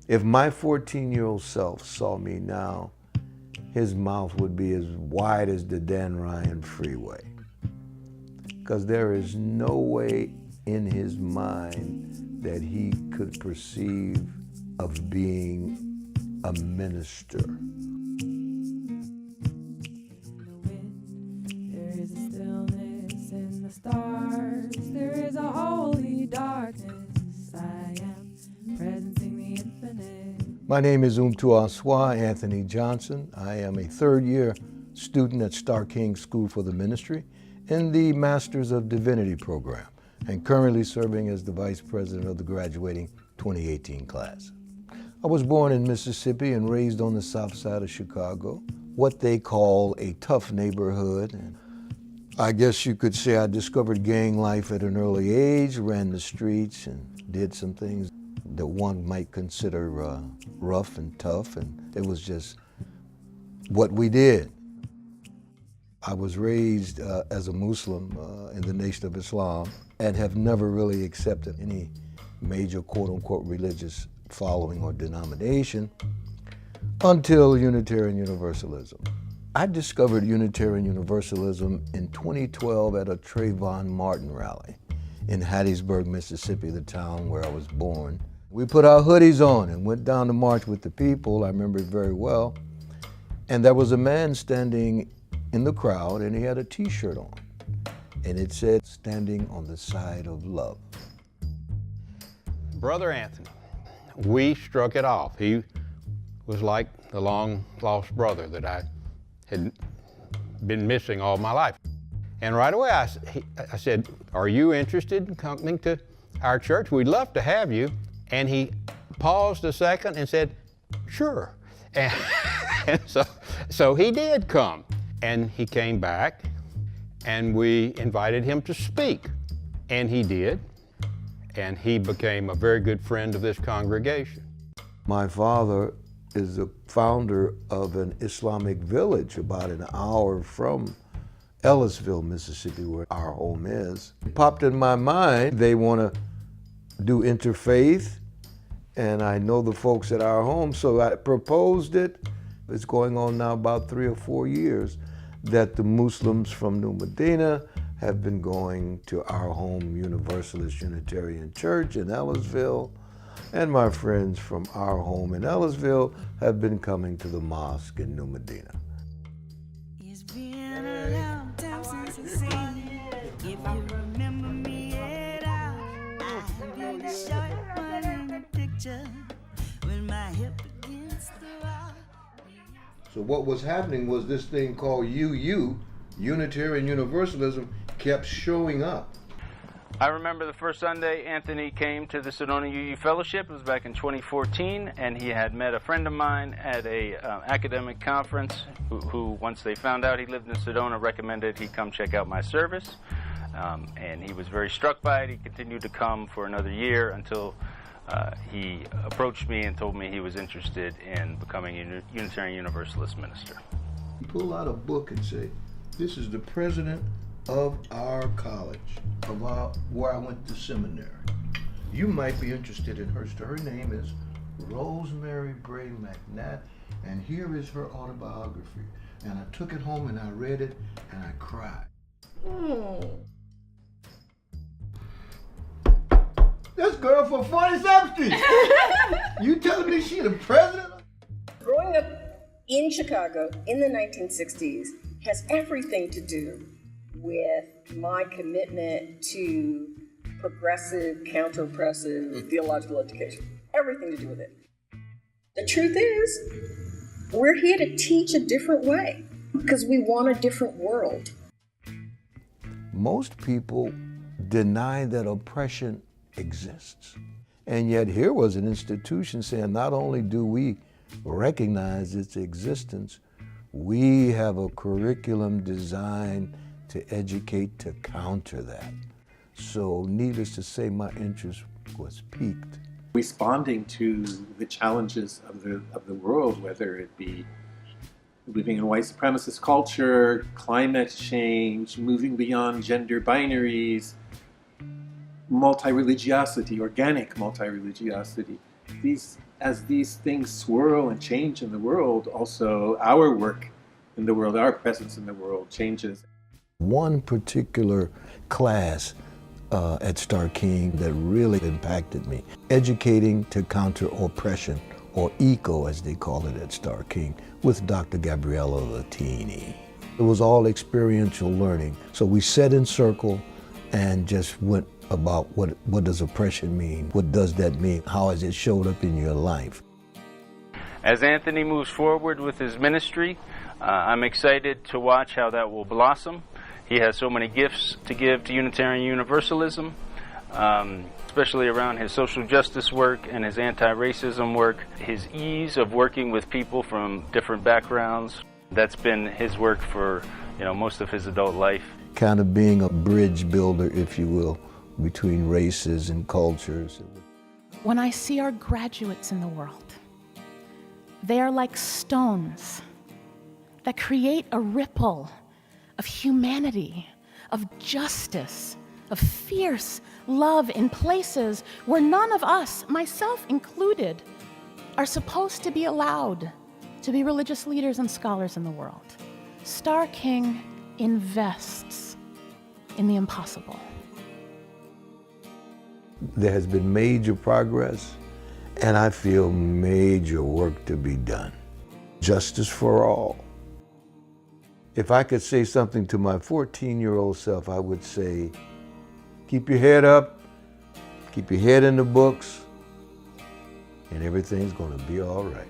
If my 14-year-old self saw me now, his mouth would be as wide as the Dan Ryan Freeway. Because there is no way in his mind that he could perceive of being a minister. There is a stillness in the stars. There is a holy darkness. I am presencing the infinite. My name is Mtuaswa Anthony Johnson. I am a third-year student at Starr King School for the Ministry in the Masters of Divinity program, and currently serving as the Vice President of the graduating 2018 class. I was born in Mississippi and raised on the south side of Chicago, what they call a tough neighborhood. And I guess you could say I discovered gang life at an early age, ran the streets and did some things that one might consider rough and tough, and it was just what we did. I was raised as a Muslim in the Nation of Islam and have never really accepted any major quote-unquote religious following or denomination until Unitarian Universalism. I discovered Unitarian Universalism in 2012 at a Trayvon Martin rally in Hattiesburg, Mississippi, the town where I was born. We put our hoodies on and went down to march with the people. I remember it very well. And there was a man standing in the crowd, and he had a t-shirt on, and it said, "Standing on the side of love." Brother Anthony, we struck it off. He was like the long-lost brother that I had been missing all my life. And right away I said, "Are you interested in coming to our church? We'd love to have you." And he paused a second and said, "Sure." And so he did come. And he came back, and we invited him to speak. And he did. And he became a very good friend of this congregation. My father is the founder of an Islamic village about an hour from Ellisville, Mississippi, where our home is. It popped in my mind, they want to do interfaith, and I know the folks at our home, so I proposed it. It's going on now about 3 or 4 years that the Muslims from New Medina have been going to our home Universalist Unitarian Church in Ellisville, and my friends from our home in Ellisville have been coming to the mosque in New Medina. It's been a long time since I've seen you. If you remember me at all, I've been the short one in the picture with my hip against the wall. So what was happening was this thing called Unitarian Universalism, kept showing up. I remember the first Sunday Anthony came to the Sedona UU Fellowship. It was back in 2014, and he had met a friend of mine at a academic conference who, once they found out he lived in Sedona, recommended he come check out my service. And he was very struck by it. He continued to come for another year until he approached me and told me he was interested in becoming a Unitarian Universalist minister. You pull out a book and say, "This is the president of our college, where I went to seminary. You might be interested in her. Her name is Rosemary Bray McNabb, and here is her autobiography." And I took it home and I read it and I cried. This girl from 47th Street. You telling me she the president? Growing up in Chicago in the 1960s has everything to do with my commitment to progressive, counter-oppressive, theological education. Everything to do with it. The truth is, we're here to teach a different way because we want a different world. Most people deny that oppression exists. And yet here was an institution saying, not only do we recognize its existence, we have a curriculum designed to educate to counter that. So needless to say, my interest was piqued. Responding to the challenges of the world, whether it be living in white supremacist culture, climate change, moving beyond gender binaries, multi-religiosity, organic multi-religiosity. These as these things swirl and change in the world, also our work in the world, our presence in the world changes. One particular class at Starr King that really impacted me, Educating to Counter Oppression, or ECO as they call it at Starr King, with Dr. Gabriella Latini. It was all experiential learning. So we sat in circle and just went about what does oppression mean? What does that mean? How has it showed up in your life? As Anthony moves forward with his ministry, I'm excited to watch how that will blossom. He has so many gifts to give to Unitarian Universalism, especially around his social justice work and his anti-racism work, his ease of working with people from different backgrounds. That's been his work for most of his adult life. Kind of being a bridge builder, if you will, between races and cultures. When I see our graduates in the world, they are like stones that create a ripple of humanity, of justice, of fierce love in places where none of us, myself included, are supposed to be allowed to be religious leaders and scholars in the world. Starr King invests in the impossible. There has been major progress, and I feel major work to be done. Justice for all. If I could say something to my 14-year-old self, I would say, keep your head up, keep your head in the books, and everything's going to be all right.